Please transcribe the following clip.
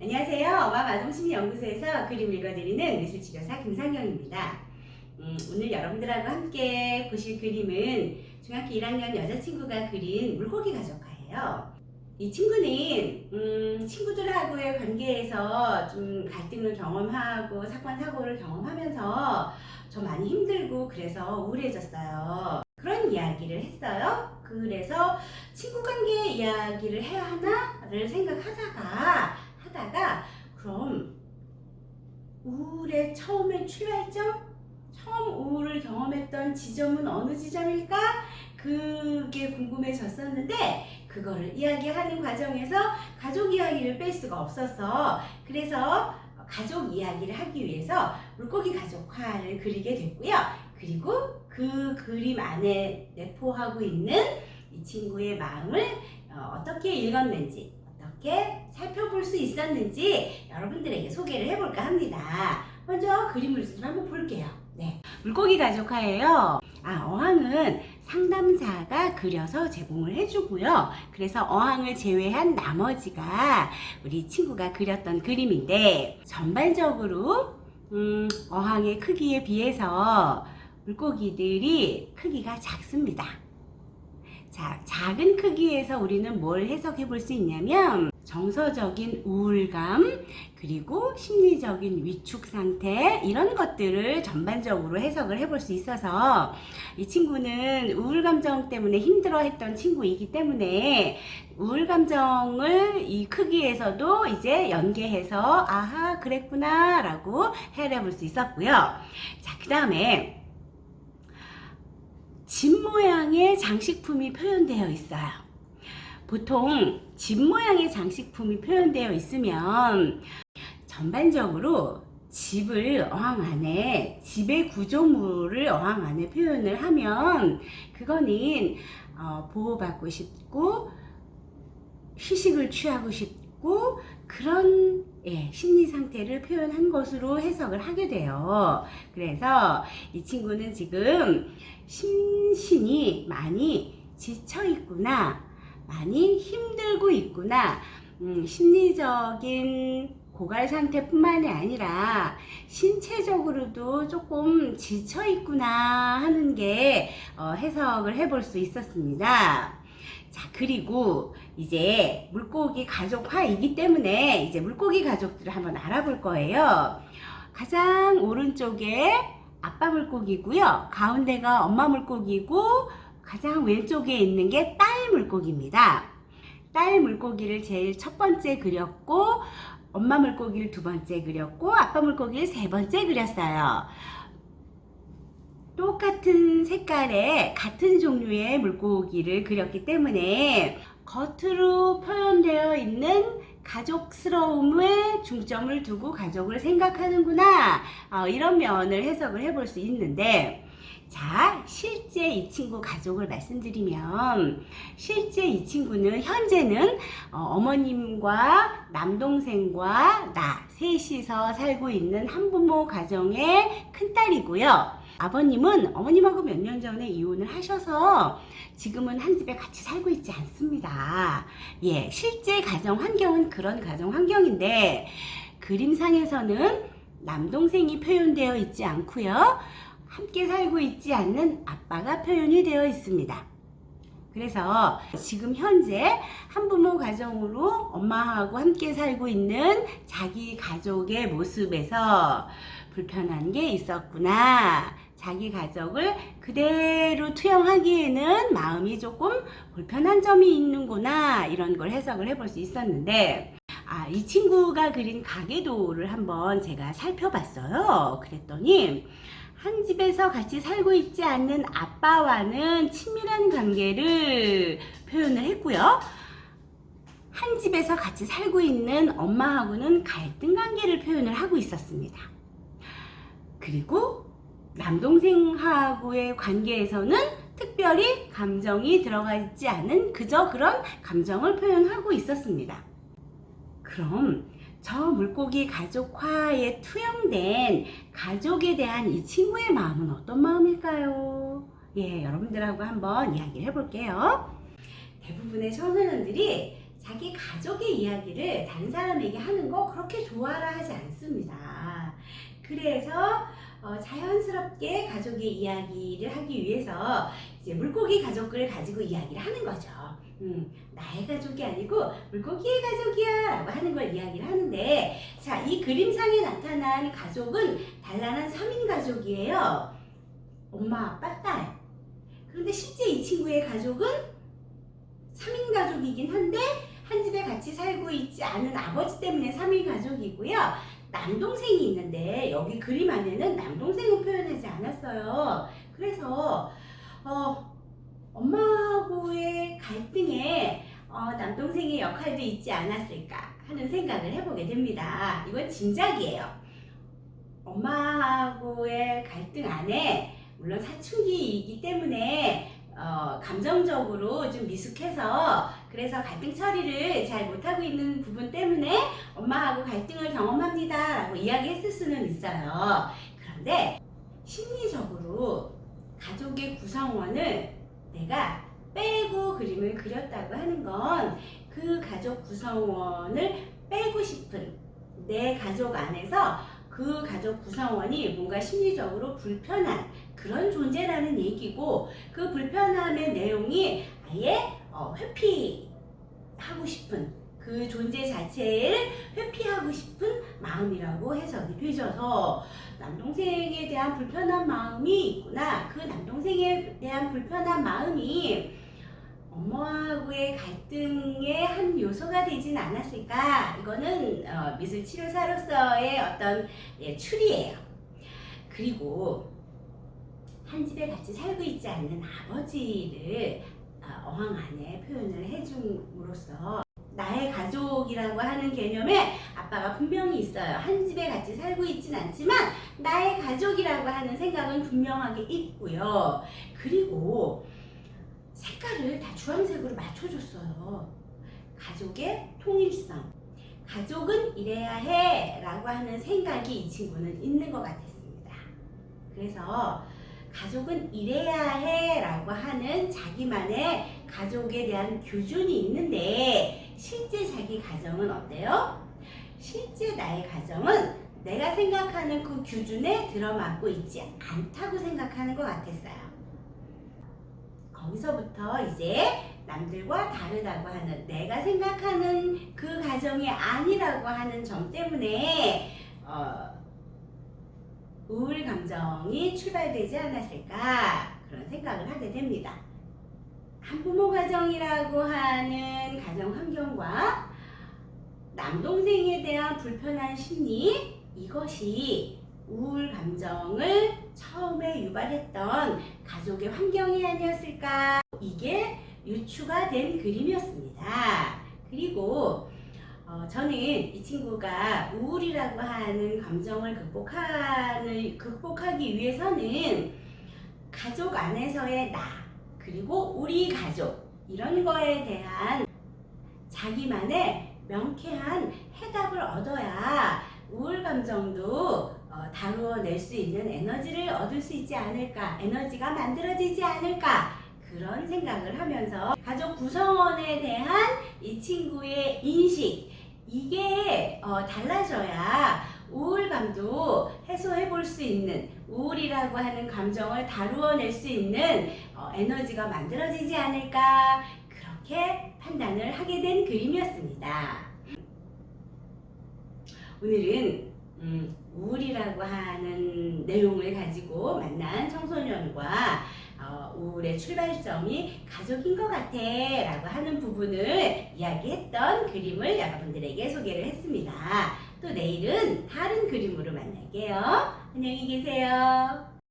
안녕하세요. 엄마 마동심리연구소에서 그림 읽어드리는 미술치료사 김상경입니다. 오늘 여러분들하고 함께 보실 그림은 중학교 1학년 여자친구가 그린 물고기 가족화예요. 이 친구는 친구들하고의 관계에서 좀 갈등을 경험하고 사건 사고를 경험하면서 좀 많이 힘들고 그래서 우울해졌어요. 그런 이야기를 했어요. 그래서 친구 관계 이야기를 해야 하나를 생각하다가 그럼 우울의 처음의 출발점? 처음 우울을 경험했던 지점은 어느 지점일까? 그게 궁금해졌었는데 그거를 이야기하는 과정에서 가족 이야기를 뺄 수가 없었어. 그래서 가족 이야기를 하기 위해서 물고기 가족화를 그리게 됐고요. 그리고 그 그림 안에 내포하고 있는 이 친구의 마음을 어떻게 읽었는지 어떻게 살펴볼 수 있었는지 여러분들에게 소개를 해볼까 합니다. 먼저 그림을 좀 한번 볼게요. 네, 물고기 가족화예요. 어항은 상담사가 그려서 제공을 해주고요. 그래서 어항을 제외한 나머지가 우리 친구가 그렸던 그림인데 전반적으로 어항의 크기에 비해서 물고기들이 크기가 작습니다. 자, 작은 크기에서 우리는 뭘 해석해 볼 수 있냐면 정서적인 우울감 그리고 심리적인 위축 상태 이런 것들을 전반적으로 해석을 해볼 수 있어서 이 친구는 우울 감정 때문에 힘들어 했던 친구이기 때문에 우울 감정을 이 크기에서도 이제 연계해서 아하 그랬구나 라고 해석해 볼 수 있었고요. 자, 그 다음에 집 모양의 장식품이 표현되어 있어요. 보통 집 모양의 장식품이 표현되어 있으면 전반적으로 집을 어항 안에 집의 구조물을 어항 안에 표현을 하면 그거는 보호받고 싶고 휴식을 취하고 싶고 그런 심리 상태를 표현한 것으로 해석을 하게 돼요. 그래서 이 친구는 지금 심신이 많이 지쳐 있구나, 많이 힘들고 있구나, 심리적인 고갈 상태뿐만이 아니라 신체적으로도 조금 지쳐 있구나 하는 게 해석을 해볼 수 있었습니다. 자, 그리고 이제 물고기 가족화이기 때문에 이제 물고기 가족들을 한번 알아볼 거예요. 가장 오른쪽에 아빠 물고기고요. 가운데가 엄마 물고기고 가장 왼쪽에 있는 게 딸 물고기입니다. 딸 물고기를 제일 첫 번째 그렸고 엄마 물고기를 두 번째 그렸고 아빠 물고기를 세 번째 그렸어요. 똑같은 색깔의 같은 종류의 물고기를 그렸기 때문에 겉으로 표현되어 있는 가족스러움에 중점을 두고 가족을 생각하는구나 이런 면을 해석을 해볼 수 있는데 자, 실제 이 친구 가족을 말씀드리면 실제 이 친구는 현재는 어머님과 남동생과 나 셋이서 살고 있는 한부모 가정의 큰딸이고요. 아버님은 어머님하고 몇 년 전에 이혼을 하셔서 지금은 한 집에 같이 살고 있지 않습니다. 예, 실제 가정 환경은 그런 가정 환경인데 그림상에서는 남동생이 표현되어 있지 않고요. 함께 살고 있지 않는 아빠가 표현이 되어 있습니다. 그래서 지금 현재 한부모 가정으로 엄마하고 함께 살고 있는 자기 가족의 모습에서 불편한 게 있었구나. 자기 가족을 그대로 투영하기에는 마음이 조금 불편한 점이 있는구나. 이런 걸 해석을 해볼 수 있었는데 이 친구가 그린 가계도를 한번 제가 살펴봤어요. 그랬더니 한 집에서 같이 살고 있지 않는 아빠와는 친밀한 관계를 표현을 했고요. 한 집에서 같이 살고 있는 엄마하고는 갈등 관계를 표현을 하고 있었습니다. 그리고 남동생하고의 관계에서는 특별히 감정이 들어가 있지 않은 그저 그런 감정을 표현하고 있었습니다. 그럼 저 물고기 가족화에 투영된 가족에 대한 이 친구의 마음은 어떤 마음일까요? 여러분들하고 한번 이야기를 해볼게요. 대부분의 청소년들이 자기 가족의 이야기를 다른 사람에게 하는 거 그렇게 좋아라 하지 않습니다. 그래서 자연스럽게 가족의 이야기를 하기 위해서 이제 물고기 가족을 가지고 이야기를 하는 거죠. 나의 가족이 아니고 물고기의 가족이야 라고 하는 걸 이야기를 하는데, 자, 이 그림상에 나타난 가족은 단란한 3인 가족이에요. 엄마, 아빠, 딸. 그런데 실제 이 친구의 가족은 3인 가족이긴 한데 한 집에 같이 살고 있지 않은 아버지 때문에 3인 가족이고요. 남동생이 있는데 여기 그림 안에는 남동생은 표현하지 않았어요. 그래서 엄마하고의 갈등에 남동생의 역할도 있지 않았을까 하는 생각을 해보게 됩니다. 이건 짐작이에요. 엄마하고의 갈등 안에 물론 사춘기이기 때문에 감정적으로 좀 미숙해서 그래서 갈등 처리를 잘 못하고 있는 부분 때문에 엄마하고 갈등을 경험합니다 라고 이야기했을 수는 있어요. 그런데 심리적으로 가족의 구성원을 내가 빼고 그림을 그렸다고 하는 건 그 가족 구성원을 빼고 싶은 내 가족 안에서 그 가족 구성원이 뭔가 심리적으로 불편한 그런 존재라는 얘기고, 그 불편함의 내용이 아예 회피하고 싶은 그 존재 자체를 회피하고 싶은 마음이라고 해석이 되셔서 남동생에 대한 불편한 마음이 있구나. 그 남동생에 대한 불편한 마음이 엄마하고의 갈등의 한 요소가 되진 않았을까? 이거는 미술치료사로서의 어떤 추리예요. 그리고 한 집에 같이 살고 있지 않는 아버지를 어항 안에 표현을 해줌으로써 나의 가족이라고 하는 개념에 아빠가 분명히 있어요. 한 집에 같이 살고 있진 않지만 나의 가족이라고 하는 생각은 분명하게 있고요. 그리고 색깔을 다 주황색으로 맞춰줬어요. 가족의 통일성. 가족은 이래야 해 라고 하는 생각이 이 친구는 있는 것 같았습니다. 그래서 가족은 이래야 해 라고 하는 자기만의 가족에 대한 규준이 있는데, 실제 자기 가정은 어때요? 실제 나의 가정은 내가 생각하는 그 규준에 들어맞고 있지 않다고 생각하는 것 같았어요. 거기서부터 이제 남들과 다르다고 하는, 내가 생각하는 그 가정이 아니라고 하는 점 때문에 우울 감정이 출발되지 않았을까 그런 생각을 하게 됩니다. 한부모 가정이라고 하는 가정 환경과 남동생에 대한 불편한 심리, 이것이 우울 감정을 처음에 유발했던 가족의 환경이 아니었을까, 이게 유추가 된 그림이었습니다. 그리고 저는 이 친구가 우울이라고 하는 감정을 극복하기 위해서는 가족 안에서의 나, 그리고 우리 가족, 이런 거에 대한 자기만의 명쾌한 해답을 얻어야 우울 감정도 다루어낼 수 있는 에너지를 얻을 수 있지 않을까, 에너지가 만들어지지 않을까, 그런 생각을 하면서 가족 구성원에 대한 이 친구의 인식, 이게 달라져야 우울감도 해소해 볼 수 있는, 우울이라고 하는 감정을 다루어낼 수 있는 에너지가 만들어지지 않을까, 그렇게 판단을 하게 된 그림이었습니다. 오늘은 우울이라고 하는 내용을 가지고 만난 청소년과 우울의 출발점이 가족인 것 같아 라고 하는 부분을 이야기했던 그림을 여러분들에게 소개를 했습니다. 또 내일은 다른 그림으로 만날게요. 안녕히 계세요.